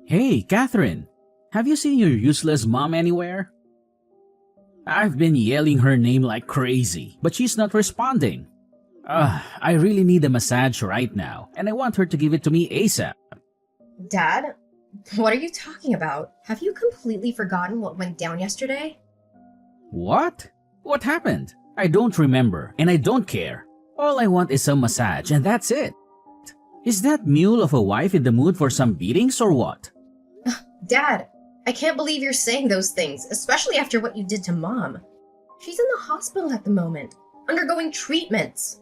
Hey, Catherine, have you seen your useless mom anywhere? I've been yelling her name like crazy, but she's not responding. I really need a massage right now, and I want her to give it to me ASAP. Dad, what are you talking about? Have you completely forgotten what went down yesterday? What? What happened? I don't remember, and I don't care. All I want is some massage, and that's it. Is that mule of a wife in the mood for some beatings or what? Dad, I can't believe you're saying those things, especially after what you did to Mom. She's in the hospital at the moment, undergoing treatments.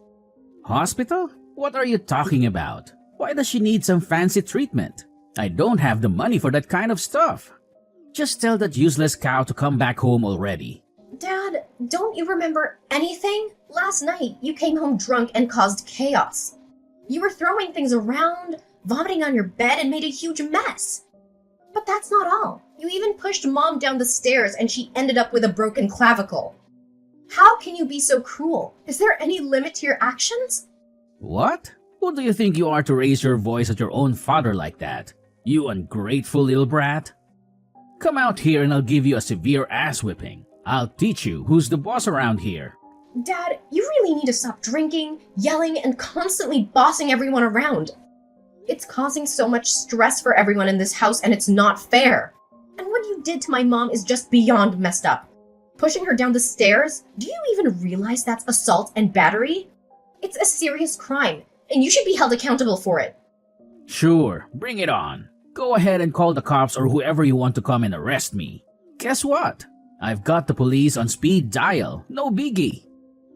Hospital? What are you talking about? Why does she need some fancy treatment? I don't have the money for that kind of stuff. Just tell that useless cow to come back home already. Dad, don't you remember anything? Last night, you came home drunk and caused chaos. You were throwing things around, vomiting on your bed, and made a huge mess. But that's not all. You even pushed Mom down the stairs and she ended up with a broken clavicle. How can you be so cruel? Is there any limit to your actions? What? Who do you think you are to raise your voice at your own father like that? You ungrateful little brat? Come out here and I'll give you a severe ass whipping. I'll teach you who's the boss around here. Dad, you really need to stop drinking, yelling, and constantly bossing everyone around. It's causing so much stress for everyone in this house and it's not fair. And what you did to my mom is just beyond messed up. Pushing her down the stairs? Do you even realize that's assault and battery? It's a serious crime, and you should be held accountable for it. Sure, bring it on. Go ahead and call the cops or whoever you want to come and arrest me. Guess what? I've got the police on speed dial, no biggie.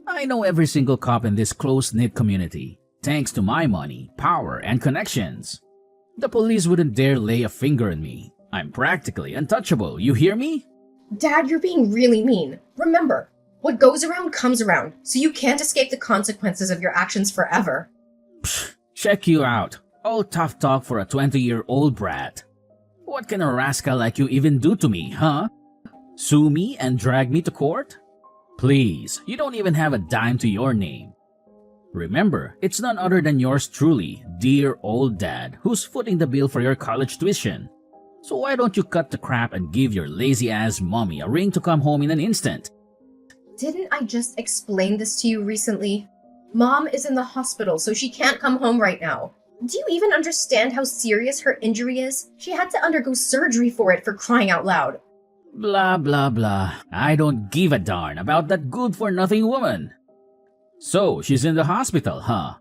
I know every single cop in this close-knit community, thanks to my money, power, and connections. The police wouldn't dare lay a finger on me. I'm practically untouchable, you hear me? Dad, you're being really mean. Remember, what goes around comes around, so you can't escape the consequences of your actions forever. Psh, check you out. All tough talk for a 20-year-old brat. What can a rascal like you even do to me, huh? Sue me and drag me to court? Please, you don't even have a dime to your name. Remember, it's none other than yours truly, dear old dad, who's footing the bill for your college tuition. So why don't you cut the crap and give your lazy-ass mommy a ring to come home in an instant? Didn't I just explain this to you recently? Mom is in the hospital, so she can't come home right now. Do you even understand how serious her injury is? She had to undergo surgery for it, for crying out loud. Blah blah blah. I don't give a darn about that good-for-nothing woman. So, she's in the hospital, huh?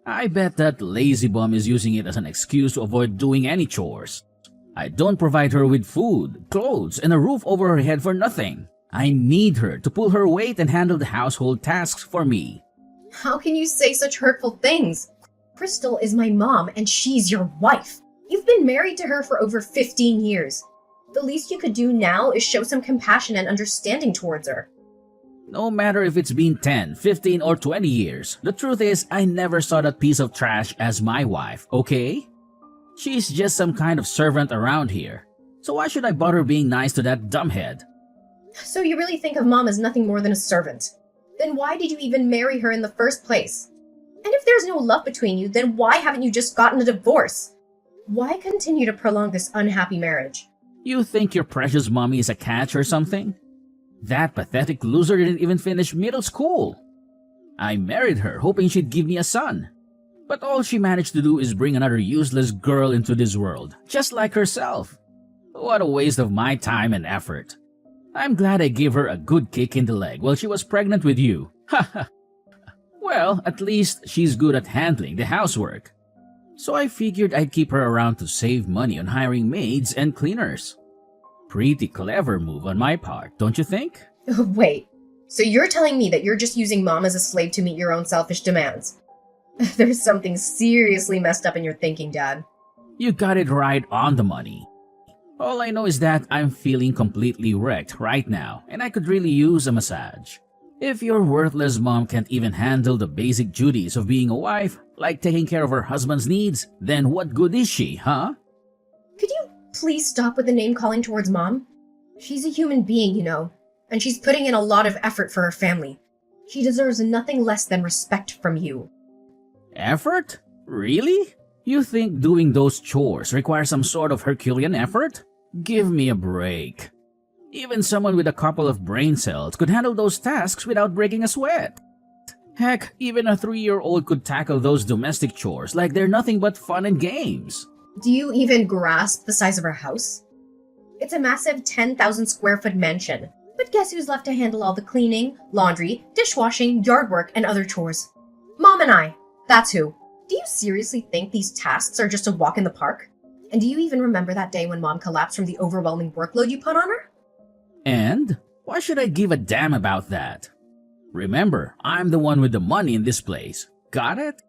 I bet that lazy bum is using it as an excuse to avoid doing any chores. I don't provide her with food, clothes, and a roof over her head for nothing. I need her to pull her weight and handle the household tasks for me. How can you say such hurtful things? Crystal is my mom, and she's your wife. You've been married to her for over 15 years. The least you could do now is show some compassion and understanding towards her. No matter if it's been 10, 15, or 20 years, the truth is I never saw that piece of trash as my wife, okay? She's just some kind of servant around here. So why should I bother being nice to that dumbhead? So you really think of Mom as nothing more than a servant? Then why did you even marry her in the first place? And if there's no love between you, then why haven't you just gotten a divorce? Why continue to prolong this unhappy marriage? You think your precious mommy is a catch or something? That pathetic loser didn't even finish middle school. I married her hoping she'd give me a son. But all she managed to do is bring another useless girl into this world, just like herself. What a waste of my time and effort. I'm glad I gave her a good kick in the leg while she was pregnant with you. Haha. Well, at least she's good at handling the housework. So I figured I'd keep her around to save money on hiring maids and cleaners. Pretty clever move on my part, don't you think? Wait, so you're telling me that you're just using Mom as a slave to meet your own selfish demands? There's something seriously messed up in your thinking, Dad. You got it right on the money. All I know is that I'm feeling completely wrecked right now and I could really use a massage. If your worthless mom can't even handle the basic duties of being a wife, like taking care of her husband's needs, then what good is she, huh? Could you please stop with the name calling towards Mom? She's a human being, you know, and she's putting in a lot of effort for her family. She deserves nothing less than respect from you. Effort? Really? You think doing those chores requires some sort of Herculean effort? Give me a break. Even someone with a couple of brain cells could handle those tasks without breaking a sweat. Heck, even a 3-year-old could tackle those domestic chores like they're nothing but fun and games. Do you even grasp the size of our house? It's a massive 10,000 square foot mansion. But guess who's left to handle all the cleaning, laundry, dishwashing, yard work, and other chores? Mom and I. That's who. Do you seriously think these tasks are just a walk in the park? And do you even remember that day when Mom collapsed from the overwhelming workload you put on her? And why should I give a damn about that? Remember, I'm the one with the money in this place. Got it?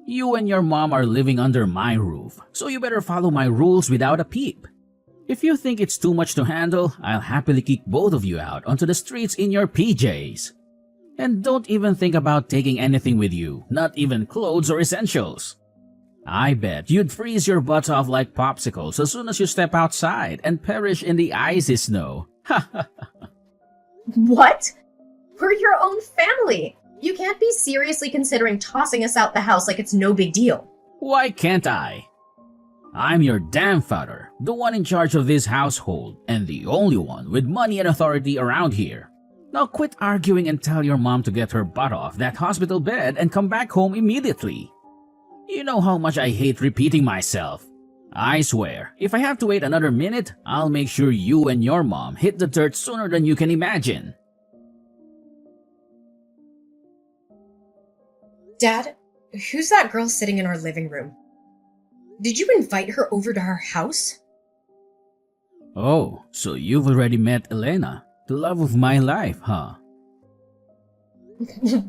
You and your mom are living under my roof, so you better follow my rules without a peep. If you think it's too much to handle, I'll happily kick both of you out onto the streets in your PJs. And don't even think about taking anything with you, not even clothes or essentials. I bet you'd freeze your butts off like popsicles as soon as you step outside and perish in the icy snow. Ha ha ha. What? We're your own family. You can't be seriously considering tossing us out the house like it's no big deal. Why can't I? I'm your damn father, the one in charge of this household, and the only one with money and authority around here. Now quit arguing and tell your mom to get her butt off that hospital bed and come back home immediately. You know how much I hate repeating myself. I swear, if I have to wait another minute, I'll make sure you and your mom hit the dirt sooner than you can imagine. Dad, who's that girl sitting in our living room? Did you invite her over to our house? Oh, so you've already met Elena, the love of my life, huh?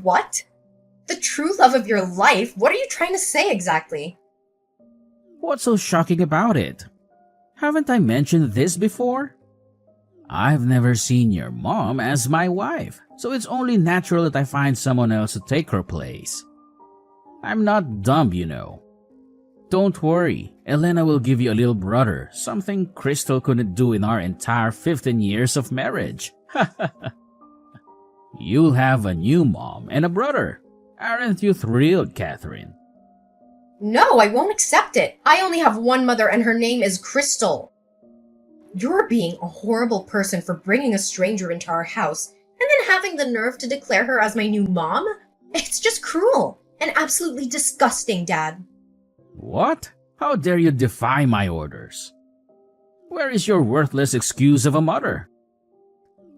What? The true love of your life? What are you trying to say exactly? What's so shocking about it? Haven't I mentioned this before? I've never seen your mom as my wife, so it's only natural that I find someone else to take her place. I'm not dumb, you know. Don't worry, Elena will give you a little brother, something Crystal couldn't do in our entire 15 years of marriage. You'll have a new mom and a brother. Aren't you thrilled, Catherine? No, I won't accept it. I only have one mother and her name is Crystal. You're being a horrible person for bringing a stranger into our house and then having the nerve to declare her as my new mom? It's just cruel and absolutely disgusting, Dad. What? How dare you defy my orders? Where is your worthless excuse of a mother?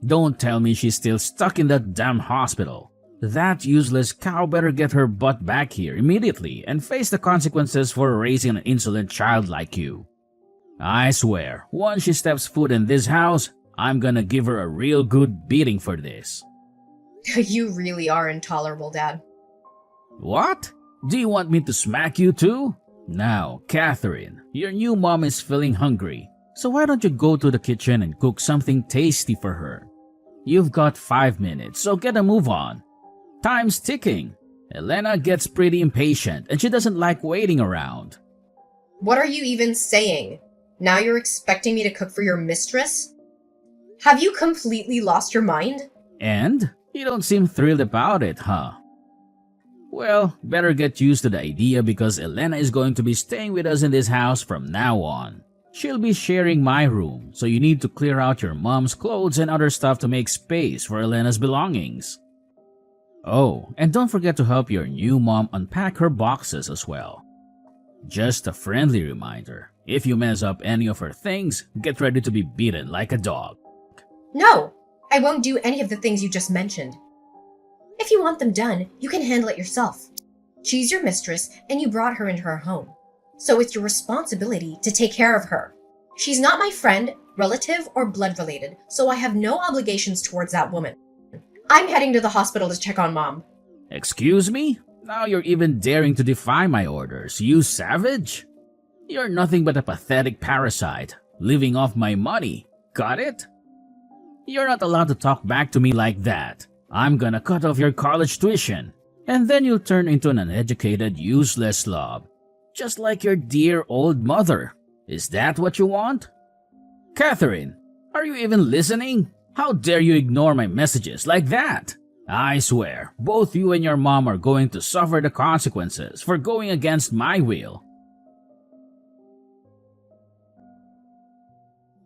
Don't tell me she's still stuck in that damn hospital. That useless cow better get her butt back here immediately and face the consequences for raising an insolent child like you. I swear, once she steps foot in this house, I'm gonna give her a real good beating for this. You really are intolerable, Dad. What? Do you want me to smack you too? Now, Catherine, your new mom is feeling hungry, so why don't you go to the kitchen and cook something tasty for her? You've got 5 minutes, so get a move on. Time's ticking. Elena gets pretty impatient and she doesn't like waiting around. What are you even saying? Now you're expecting me to cook for your mistress? Have you completely lost your mind? And? You don't seem thrilled about it, huh? Well, better get used to the idea because Elena is going to be staying with us in this house from now on. She'll be sharing my room, so you need to clear out your mom's clothes and other stuff to make space for Elena's belongings. Oh, and don't forget to help your new mom unpack her boxes as well. Just a friendly reminder, if you mess up any of her things, get ready to be beaten like a dog. No, I won't do any of the things you just mentioned. If you want them done, you can handle it yourself. She's your mistress and you brought her into our home. So it's your responsibility to take care of her. She's not my friend, relative, or blood related, so I have no obligations towards that woman. I'm heading to the hospital to check on Mom. Excuse me? Now you're even daring to defy my orders, you savage? You're nothing but a pathetic parasite, living off my money. Got it? You're not allowed to talk back to me like that. I'm gonna cut off your college tuition, and then you'll turn into an uneducated, useless slob. Just like your dear old mother. Is that what you want? Catherine, are you even listening? How dare you ignore my messages like that? I swear, both you and your mom are going to suffer the consequences for going against my will.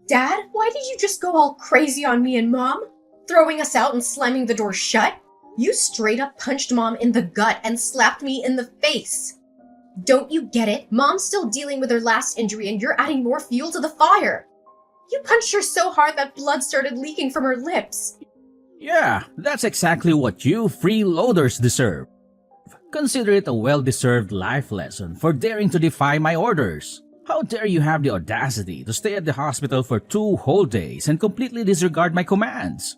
Dad, why did you just go all crazy on me and Mom? Throwing us out and slamming the door shut? You straight up punched Mom in the gut and slapped me in the face. Don't you get it? Mom's still dealing with her last injury and you're adding more fuel to the fire. You punched her so hard that blood started leaking from her lips. Yeah, that's exactly what you freeloaders deserve. Consider it a well-deserved life lesson for daring to defy my orders. How dare you have the audacity to stay at the hospital for 2 whole days and completely disregard my commands?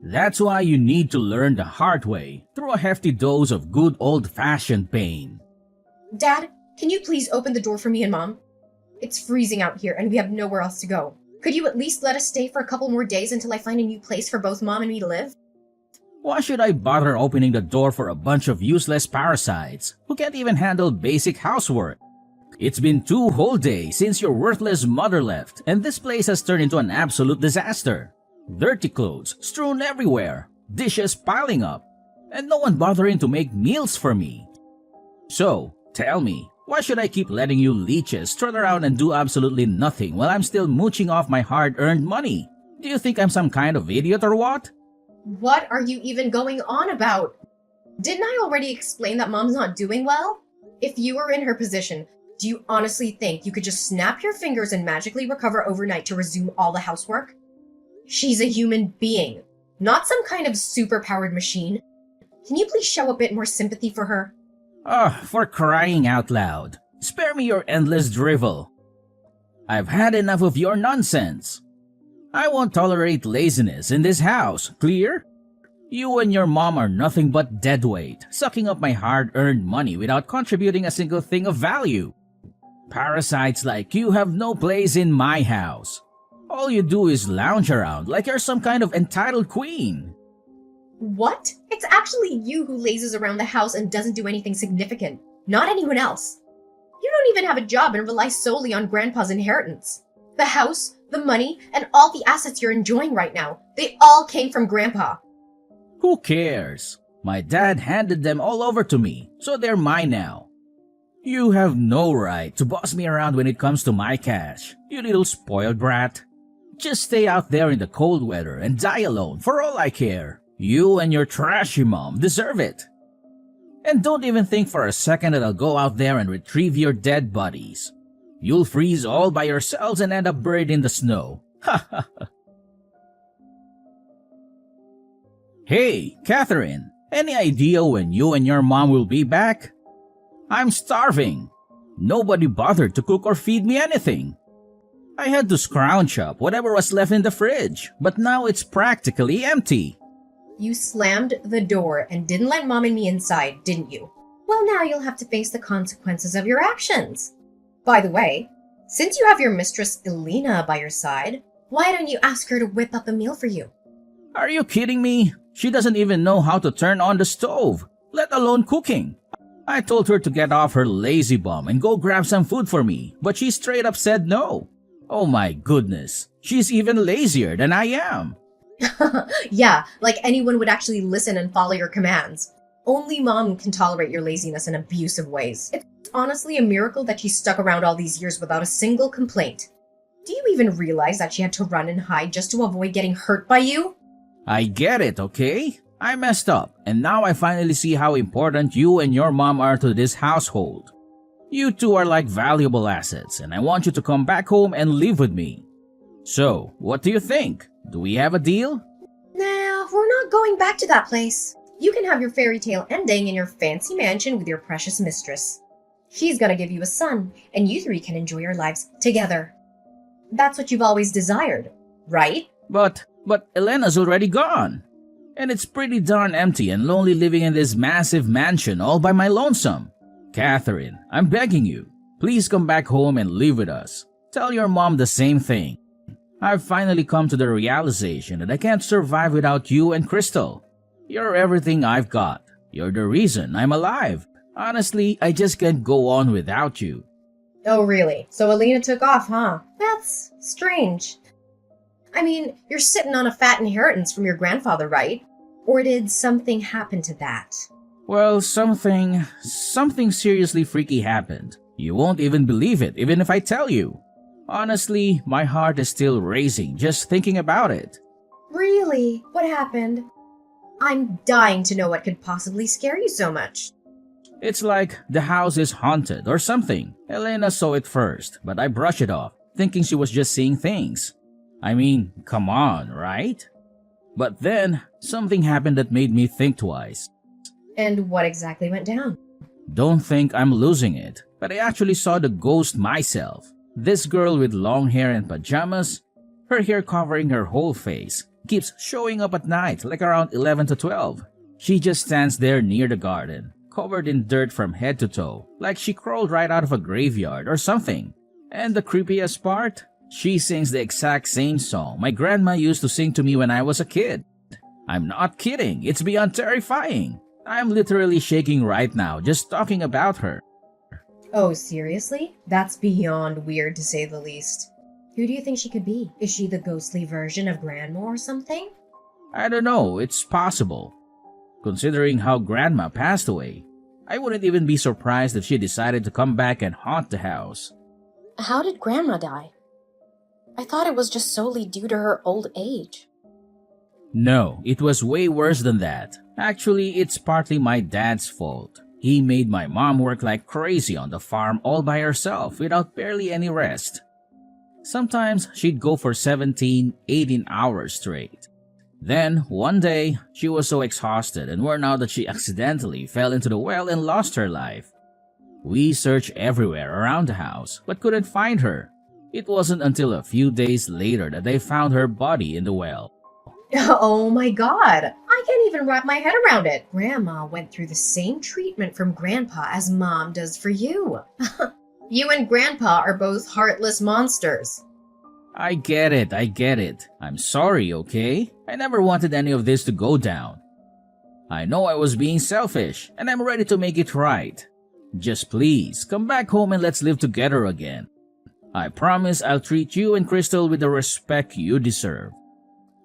That's why you need to learn the hard way through a hefty dose of good old-fashioned pain. Dad, can you please open the door for me and Mom? It's freezing out here and we have nowhere else to go. Could you at least let us stay for a couple more days until I find a new place for both Mom and me to live? Why should I bother opening the door for a bunch of useless parasites who can't even handle basic housework? It's been 2 whole days since your worthless mother left, and this place has turned into an absolute disaster. Dirty clothes strewn everywhere, dishes piling up, and no one bothering to make meals for me. So, tell me, why should I keep letting you leeches strut around and do absolutely nothing while I'm still mooching off my hard-earned money? Do you think I'm some kind of idiot or what? What are you even going on about? Didn't I already explain that Mom's not doing well? If you were in her position, do you honestly think you could just snap your fingers and magically recover overnight to resume all the housework? She's a human being, not some kind of super-powered machine. Can you please show a bit more sympathy for her? For crying out loud. Spare me your endless drivel. I've had enough of your nonsense. I won't tolerate laziness in this house, clear? You and your mom are nothing but deadweight, sucking up my hard-earned money without contributing a single thing of value. Parasites like you have no place in my house. All you do is lounge around like you're some kind of entitled queen. What? It's actually you who lazes around the house and doesn't do anything significant, not anyone else. You don't even have a job and rely solely on Grandpa's inheritance. The house, the money, and all the assets you're enjoying right now, they all came from Grandpa. Who cares? My dad handed them all over to me, so they're mine now. You have no right to boss me around when it comes to my cash, you little spoiled brat. Just stay out there in the cold weather and die alone for all I care. You and your trashy mom deserve it. And don't even think for a second that I'll go out there and retrieve your dead bodies. You'll freeze all by yourselves and end up buried in the snow. Ha ha ha. Hey, Catherine, any idea when you and your mom will be back? I'm starving. Nobody bothered to cook or feed me anything. I had to scrounge up whatever was left in the fridge, but now it's practically empty. You slammed the door and didn't let Mom and me inside, didn't you? Well, now you'll have to face the consequences of your actions. By the way, since you have your mistress Elena by your side, why don't you ask her to whip up a meal for you? Are you kidding me? She doesn't even know how to turn on the stove, let alone cooking. I told her to get off her lazy bum and go grab some food for me, but she straight up said no. Oh my goodness, she's even lazier than I am. Yeah, like anyone would actually listen and follow your commands. Only Mom can tolerate your laziness and abusive ways. It's honestly a miracle that she stuck around all these years without a single complaint. Do you even realize that she had to run and hide just to avoid getting hurt by you? I get it, okay? I messed up, and now I finally see how important you and your mom are to this household. You two are like valuable assets, and I want you to come back home and live with me. So, what do you think? Do we have a deal? Nah, we're not going back to that place. You can have your fairy tale ending in your fancy mansion with your precious mistress. She's gonna give you a son, and you three can enjoy your lives together. That's what you've always desired, right? But Elena's already gone. And it's pretty darn empty and lonely living in this massive mansion all by my lonesome. Catherine, I'm begging you, please come back home and live with us. Tell your mom the same thing. I've finally come to the realization that I can't survive without you and Crystal. You're everything I've got. You're the reason I'm alive. Honestly, I just can't go on without you. Oh, really? So Elena took off, huh? That's strange. I mean, you're sitting on a fat inheritance from your grandfather, right? Or did something happen to that? Well, something seriously freaky happened. You won't even believe it, even if I tell you. Honestly, my heart is still racing just thinking about it. Really? What happened? I'm dying to know what could possibly scare you so much. It's like the house is haunted or something. Elena saw it first, but I brushed it off, thinking she was just seeing things. I mean, come on, right? But then, something happened that made me think twice. And what exactly went down? Don't think I'm losing it, but I actually saw the ghost myself. This girl with long hair and pajamas, her hair covering her whole face, keeps showing up at night like around 11 to 12. She just stands there near the garden, covered in dirt from head to toe, like she crawled right out of a graveyard or something. And the creepiest part? She sings the exact same song my grandma used to sing to me when I was a kid. I'm not kidding, it's beyond terrifying. I'm literally shaking right now just talking about her. Oh, seriously? That's beyond weird to say the least. Who do you think she could be? Is she the ghostly version of Grandma or something? I don't know, it's possible. Considering how Grandma passed away, I wouldn't even be surprised if she decided to come back and haunt the house. How did Grandma die? I thought it was just solely due to her old age. No, it was way worse than that. Actually, it's partly my dad's fault. He made my mom work like crazy on the farm all by herself without barely any rest. Sometimes she'd go for 17, 18 hours straight. Then, one day, she was so exhausted and worn out that she accidentally fell into the well and lost her life. We searched everywhere around the house but couldn't find her. It wasn't until a few days later that they found her body in the well. Oh my god! I can't even wrap my head around it! Grandma went through the same treatment from Grandpa as Mom does for you. You and Grandpa are both heartless monsters. I get it. I'm sorry, okay? I never wanted any of this to go down. I know I was being selfish, and I'm ready to make it right. Just please, come back home and let's live together again. I promise I'll treat you and Crystal with the respect you deserve.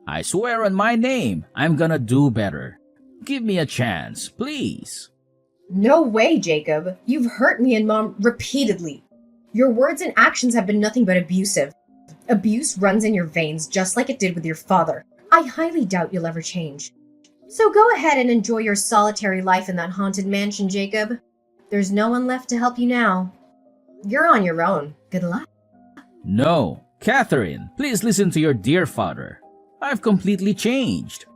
I swear on my name, I'm gonna do better. Give me a chance, please. No way, Jacob. You've hurt me and Mom repeatedly. Your words and actions have been nothing but abusive. Abuse runs in your veins just like it did with your father. I highly doubt you'll ever change. So go ahead and enjoy your solitary life in that haunted mansion, Jacob. There's no one left to help you now. You're on your own. Good luck. No, Catherine, please listen to your dear father. I've completely changed.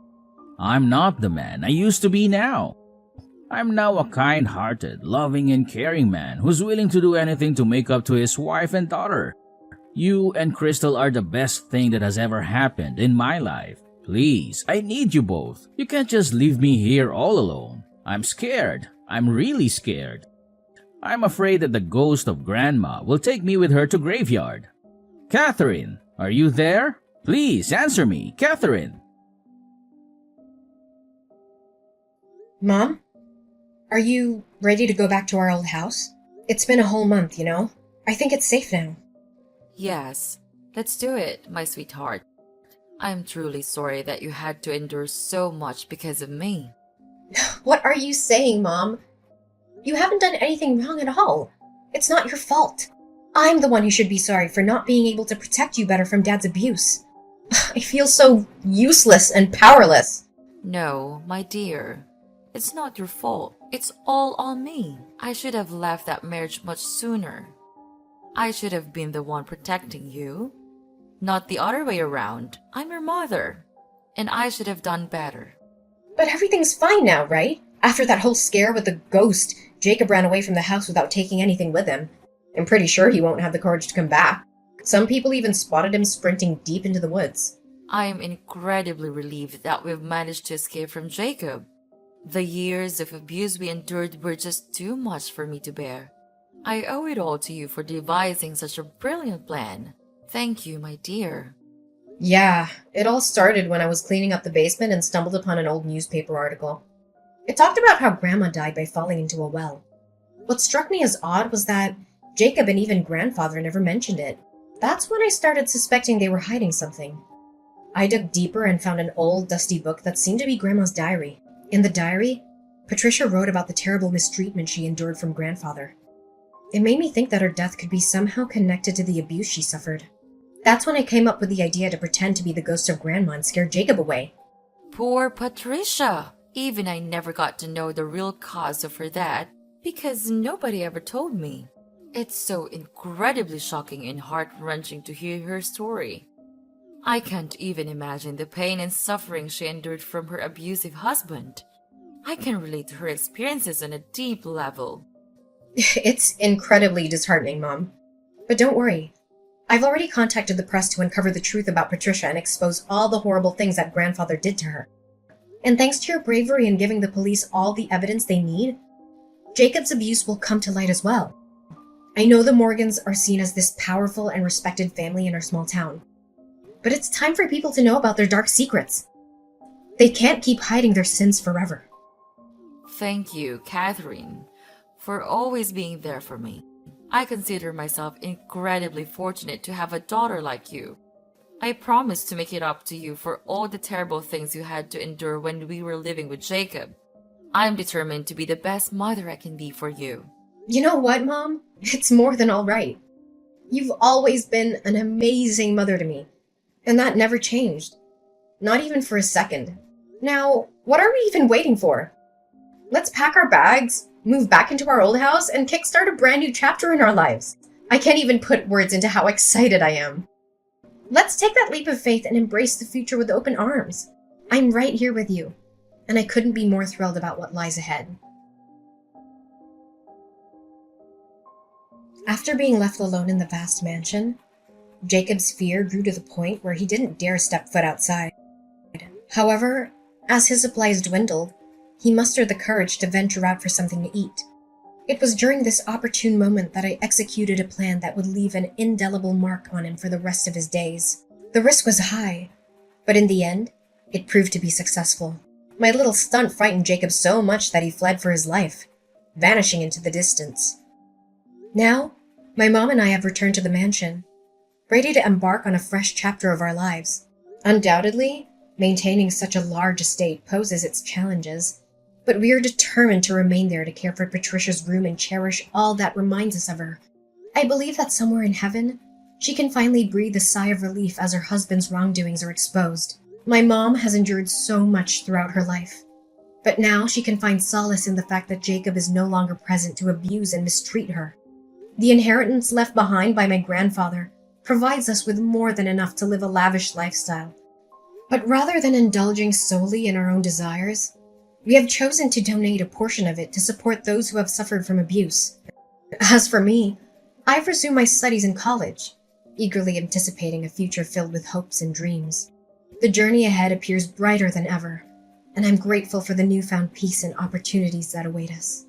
I'm not the man I used to be now. I'm now a kind-hearted, loving and caring man who's willing to do anything to make up to his wife and daughter. You and Crystal are the best thing that has ever happened in my life. Please, I need you both. You can't just leave me here all alone. I'm scared. I'm really scared. I'm afraid that the ghost of Grandma will take me with her to graveyard. Catherine, are you there? Please answer me, Catherine. Mom? Are you ready to go back to our old house? It's been a whole month, you know? I think it's safe now. Yes, let's do it, my sweetheart. I'm truly sorry that you had to endure so much because of me. What are you saying, Mom? You haven't done anything wrong at all. It's not your fault. I'm the one who should be sorry for not being able to protect you better from Dad's abuse. I feel so useless and powerless. No, my dear. It's not your fault. It's all on me. I should have left that marriage much sooner. I should have been the one protecting you, not the other way around. I'm your mother, and I should have done better. But everything's fine now, right? After that whole scare with the ghost, Jacob ran away from the house without taking anything with him. I'm pretty sure he won't have the courage to come back. Some people even spotted him sprinting deep into the woods. I am incredibly relieved that we've managed to escape from Jacob. The years of abuse we endured were just too much for me to bear. I owe it all to you for devising such a brilliant plan. Thank you, my dear. Yeah, it all started when I was cleaning up the basement and stumbled upon an old newspaper article. It talked about how Grandma died by falling into a well. What struck me as odd was that Jacob and even Grandfather never mentioned it. That's when I started suspecting they were hiding something. I dug deeper and found an old, dusty book that seemed to be Grandma's diary. In the diary, Patricia wrote about the terrible mistreatment she endured from Grandfather. It made me think that her death could be somehow connected to the abuse she suffered. That's when I came up with the idea to pretend to be the ghost of Grandma and scare Jacob away. Poor Patricia! Even I never got to know the real cause of her death because nobody ever told me. It's so incredibly shocking and heart-wrenching to hear her story. I can't even imagine the pain and suffering she endured from her abusive husband. I can relate to her experiences on a deep level. It's incredibly disheartening, Mom. But don't worry. I've already contacted the press to uncover the truth about Patricia and expose all the horrible things that grandfather did to her. And thanks to your bravery in giving the police all the evidence they need, Jacob's abuse will come to light as well. I know the Morgans are seen as this powerful and respected family in our small town. But it's time for people to know about their dark secrets. They can't keep hiding their sins forever. Thank you, Catherine, for always being there for me. I consider myself incredibly fortunate to have a daughter like you. I promise to make it up to you for all the terrible things you had to endure when we were living with Jacob. I'm determined to be the best mother I can be for you. You know what, Mom? It's more than all right. You've always been an amazing mother to me, and that never changed. Not even for a second. Now, what are we even waiting for? Let's pack our bags, move back into our old house, and kickstart a brand new chapter in our lives. I can't even put words into how excited I am. Let's take that leap of faith and embrace the future with open arms. I'm right here with you, and I couldn't be more thrilled about what lies ahead. After being left alone in the vast mansion, Jacob's fear grew to the point where he didn't dare step foot outside. However, as his supplies dwindled, he mustered the courage to venture out for something to eat. It was during this opportune moment that I executed a plan that would leave an indelible mark on him for the rest of his days. The risk was high, but in the end, it proved to be successful. My little stunt frightened Jacob so much that he fled for his life, vanishing into the distance. Now, my mom and I have returned to the mansion, ready to embark on a fresh chapter of our lives. Undoubtedly, maintaining such a large estate poses its challenges, but we are determined to remain there to care for Patricia's room and cherish all that reminds us of her. I believe that somewhere in heaven, she can finally breathe a sigh of relief as her husband's wrongdoings are exposed. My mom has endured so much throughout her life, but now she can find solace in the fact that Jacob is no longer present to abuse and mistreat her. The inheritance left behind by my grandfather provides us with more than enough to live a lavish lifestyle. But rather than indulging solely in our own desires, we have chosen to donate a portion of it to support those who have suffered from abuse. As for me, I've resumed my studies in college, eagerly anticipating a future filled with hopes and dreams. The journey ahead appears brighter than ever, and I'm grateful for the newfound peace and opportunities that await us.